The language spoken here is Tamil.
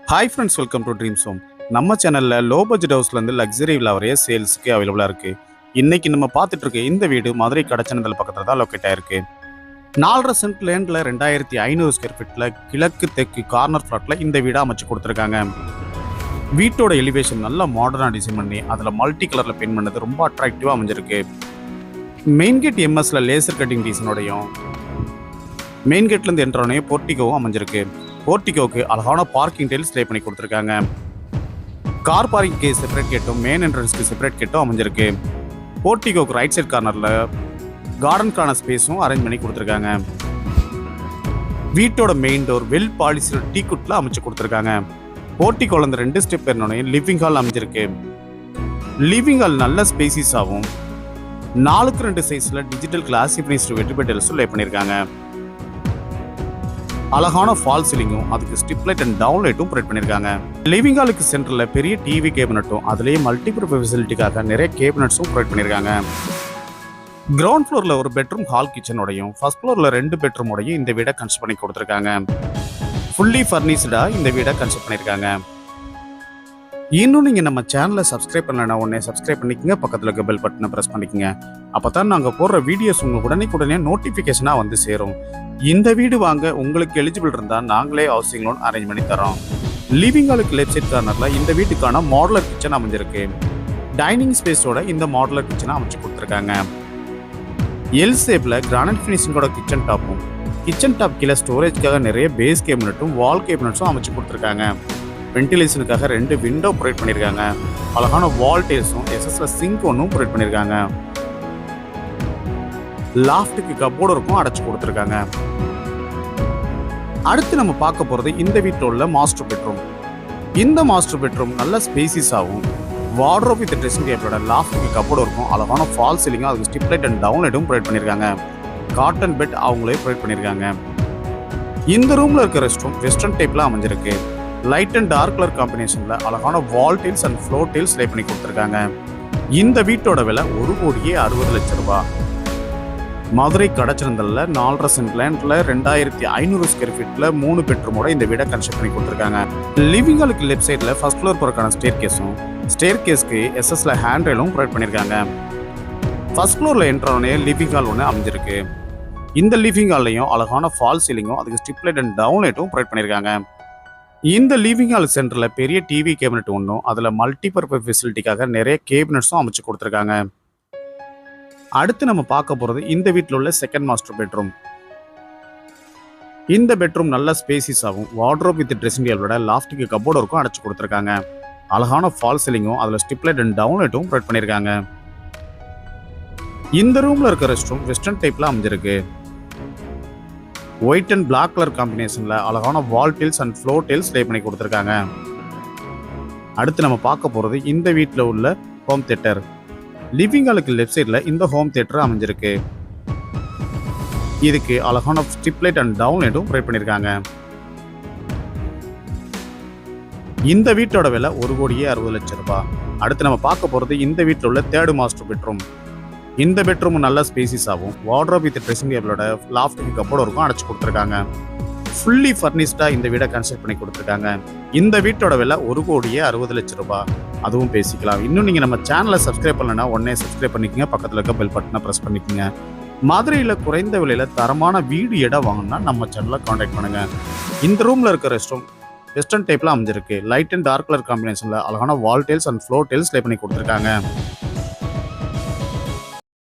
Hi friends, welcome to dreams home. நம்ம சேனலில் லோ பட்ஜெட் ஹவுஸ்லேருந்து லக்ஸரி வில்லா வரைய சேல்ஸுக்கு அவைலபிளாக இருக்குது. இன்றைக்கி நம்ம பார்த்துட்டு இருக்க இந்த வீடு மதுரை கடச்சனந்தல் பக்கத்தில் தான் லொக்கேட் ஆயிருக்கு. 4.5 சென்ட் லேண்டில் 2500 ஸ்கொயர் ஃபீட்டில் கிழக்கு தெற்கு கார்னர் ஃப்ளாட்டில் இந்த வீடை அமைச்சு கொடுத்துருக்காங்க. வீட்டோட எலிவேஷன் நல்லா மாடர்னாக டிசைன் பண்ணி அதில் மல்டி கலரில் பெயிண்ட் பண்ணது ரொம்ப அட்ராக்டிவாக அமைஞ்சிருக்கு. மெயின் கேட் எம்எஸ்ல லேசர் கட்டிங் டிசைனோடையும் மெயின் கேட்லேருந்து என்ட்ரோனே போர்ட்டிகோவும் அமைஞ்சிருக்கு. போர்ட்டிகோவுக்கு அழகான பார்க்கிங் டைல்ஸ் லே பண்ணி கொடுத்துருக்காங்க. கார் பார்க்கிங்க்கு செப்பரேட் கேட்டும் மெயின் என்ட்ரன்ஸ்க்கு செப்பரேட் கேட்டும் அமைஞ்சிருக்கு. போர்ட்டிகோவுக்கு ரைட் சைட் கார்னரில் கார்டனுக்கான ஸ்பேஸும் அரேஞ்ச் பண்ணி கொடுத்துருக்காங்க. வீட்டோட மெயின் டோர் வெல் பாலிஸ்டர் டீக்குட்டில் அமைச்சு கொடுத்துருக்காங்க. போர்ட்டிகோலேருந்து 2 ஸ்டெப் ஏறினோடனே லிவிங் ஹால் அமைஞ்சிருக்கு. லிவிங் ஹால் நல்ல ஸ்பேசிஸாகவும் 4x2 சைஸில் டிஜிட்டல் கிளாஸ் ஃபினிஷ்டு வெட்டிபெட் டைல்ஸும் லே பண்ணியிருக்காங்க. அழகான ஃபால் சீலிங்கும் அதுக்கு ஸ்டிப் லைட் அண்ட் டவுன் லைட்டும் ப்ரொவைட் பண்ணியிருக்காங்க. லிவிங் ஹாலுக்கு சென்டரில் பெரிய டிவி கேபினட்டும் அதுலேயே மல்டிபர்பஸ் ஃபெசிலிட்டிக்காக நிறைய கேபினட்ஸும் ப்ரொவைட் பண்ணியிருக்காங்க. கிரவுண்ட் ஃப்ளோரில் ஒரு பெட்ரூம் ஹால் கிச்சனோடையும் ஃபர்ஸ்ட் ஃப்ளோரில் 2 பெட்ரூமோடையும் இந்த வீடை கன்ஸ்ட்ரக்ட் பண்ணி கொடுத்துருக்காங்க. ஃபுல்லி ஃபர்னிஷ்டாக இந்த வீடை கன்ஸ்ட்ரக்ட் பண்ணியிருக்காங்க. இன்னும் நீங்கள் நம்ம சேனலை சப்ஸ்கிரைப் பண்ணலன்னா உடனே சப்ஸ்கிரைப் பண்ணிக்கங்க, பக்கத்தில் இருக்க பெல் பட்டனை ப்ரெஸ் பண்ணிக்கங்க. அப்போ தான் நாங்கள் போடுற வீடியோஸ் உங்களுக்கு உடனே நோட்டிஃபிகேஷனாக வந்து சேரும். இந்த வீடு வாங்க உங்களுக்கு எலிஜிபிள் இருந்தால் நாங்களே ஹவுசிங் லோன் அரேஞ்ச் பண்ணி தரோம். லிவிங் ஹாலுக்கு லெஃப்ட் சைட் கார்னரில் இந்த வீட்டுக்கான மாடுலர் கிச்சன் அமைஞ்சிருக்கு. டைனிங் ஸ்பேஸோட இந்த மாடுலர் கிச்சனை அமைச்சு கொடுத்துருக்காங்க. எல் ஷேப்பில் கிரானைட் ஃபினிஷிங்கோட கிச்சன் டாப்பும் கிச்சன் டாப் கீழே ஸ்டோரேஜ்க்காக நிறைய பேஸ் கேபினட்டும் வால் கேபினட்ஸும் அமைச்சு கொடுத்துருக்காங்க. வென்டிலேஷனுக்காக 2 விண்டோ ப்ரொவைட் பண்ணியிருக்காங்க. அழகான வால் டைல்ஸும் எஸ்எஸ்ல சிங்க் ஒன்றும் ப்ரொவைட் பண்ணியிருக்காங்க. லாஃப்ட்டுக்கு கப்போர்டு இருக்கும் அடைச்சு கொடுத்துருக்காங்க. அடுத்து நம்ம பார்க்க போகிறது இந்த வீட்டில் உள்ள மாஸ்டர் பெட்ரூம். இந்த மாஸ்டர் பெட்ரூம் நல்ல ஸ்பேசிஸாகவும் வார்ட்ரோப் வித் ட்ரெஸ்ஸிங் டேபிளோட லாஃப்ட்டுக்கு கப்போர்டு இருக்கும். அழகான ஃபால் சீலிங்கும் அதுக்கு ஸ்டிப் லைட் அண்ட் டவுன் லைட்டும் ப்ரொவைட் பண்ணியிருக்காங்க. காட்டன் பெட் அவங்களே ப்ரொவைட் பண்ணியிருக்காங்க. இந்த ரூமில் இருக்க ரெஸ்ட் ரூம் வெஸ்டர்ன் டைப்பில் அமைஞ்சிருக்கு. லைட் அண்ட் டார்க் கலர் காம்பினேஷனில் அழகான வால் tiles and floor tiles lay பண்ணி கொடுத்துருக்காங்க. இந்த வீட்டோட விலை 1,60,00,000 ரூபாய். மதுரை கடச்சனந்தல்ல 4.5 சென்ட் லேண்டில் 2500 ஸ்கொயர் ஃபீட்டில் 3 பெட்ரூமோட இந்த வீடை கன்ஸ்ட்ரக்ட் பண்ணி கொடுத்துருக்காங்க. லிவிங் ஹாலுக்கு லெஃப்ட் சைடில் ஃபர்ஸ்ட் ஃப்ளோர் போகிறக்கான ஸ்டேர் கேஸ்க்கு எஸ்எஸ்ல ஹேண்ட் ரெயிலும் ப்ரொவைட் பண்ணியிருக்காங்க. ஃபர்ஸ்ட் ஃப்ளோரில் என்ட்ரோனே லிவிங் ஹால் ஒன்று அமைஞ்சிருக்கு. இந்த லிவிங் ஹால்லையும் அழகான ஃபால் சீலிங்கும் அதுக்கு ஸ்டிப் லைட் அண்ட் டவுன் லைட்டும் ப்ரொவைட் பண்ணியிருக்காங்க. இந்த லிவிங் ஹால் சென்டரில் பெரிய டிவி கேபினட் ஒன்றும் அதில் மல்டிபர்பஸ் ஃபெசிலிட்டிக்காக நிறைய கேபினட்ஸும் அமைச்சு கொடுத்துருக்காங்க. அடுத்து நம்ம பார்க்க போகிறது இந்த வீட்டில் உள்ள செகண்ட் மாஸ்டர் பெட்ரூம். இந்த பெட்ரூம் நல்ல ஸ்பேசிஸாகவும் வார்ட்ரோப் வித் ட்ரெஸ்ஸிங் டேபிளோட லாஃப்ட்டுக்கு கப்போர்டு இருக்கும் அடைச்சு கொடுத்துருக்காங்க. அழகான ஃபால் சீலிங்கும் அதில் ஸ்டிப் லைட் அண்ட் டவுன் லைட்டும் ப்ரொவைட் பண்ணியிருக்காங்க. இந்த ரூமில் இருக்க ரெஸ்ட் ரூம் வெஸ்டர்ன் டைப்பில் அமைஞ்சிருக்கு. ஒயிட் அண்ட் பிளாக் கலர் காம்பினேஷனில் அழகான வால் tiles and floor tiles lay பண்ணி கொடுத்துருக்காங்க. அடுத்து நம்ம பார்க்க போகிறது இந்த வீட்டில் உள்ள ஹோம் தியேட்டர். லிவிங் ஹாலுக்கு லெஃப்ட் சைடில் இந்த ஹோம் தியேட்டர் அமைஞ்சிருக்கு. இதுக்கு அழகான ஸ்டிப் லைட் அண்ட் டவுன் லைட்டும் ப்ரொவைட் பண்ணியிருக்காங்க. இந்த வீட்டோட விலை 1,60,00,000 ரூபாய். அடுத்து நம்ம பார்க்க போகிறது இந்த வீட்டில் உள்ள 3rd மாஸ்டர் பெட்ரூம். இந்த பெட்ரூம் நல்ல ஸ்பேசிஸாகவும் வார்ட்ரோப் வித் ட்ரெஸ்ஸிங் டேபிளோட லாஃப்ட்டுக்கு கப்போர்டு இருக்கும் அடைச்சு கொடுத்துருக்காங்க. ஃபுல்லி ஃபர்னிஷ்டாக இந்த வீடை கன்ஸ்ட்ரக்ட் பண்ணி கொடுத்துருக்காங்க. இந்த வீட்டோட விலை 1,60,00,000 ரூபாய். அதுவும் பேசிக்கலாம். இன்னும் நீங்கள் நம்ம சேனலை சப்ஸ்கிரைப் பண்ணலைன்னா உடனே சப்ஸ்கிரைப் பண்ணிக்கங்க, பக்கத்தில் இருக்க பெல் பட்டனை ப்ரெஸ் பண்ணிக்கோங்க. மதுரையில் குறைந்த விலையில் தரமான வீடு இடம் வாங்கினா நம்ம சேனலை காண்டாக்ட் பண்ணுங்கள். இந்த ரூமில் இருக்க ரெஸ்ட் ரூம் வெஸ்டர்ன் டைப்பில் அமைஞ்சிருக்கு. லைட் அண்ட் டார்க் கலர் காம்பினேஷனில் அழகான வால் tiles and floor tiles lay பண்ணி கொடுத்துருக்காங்க.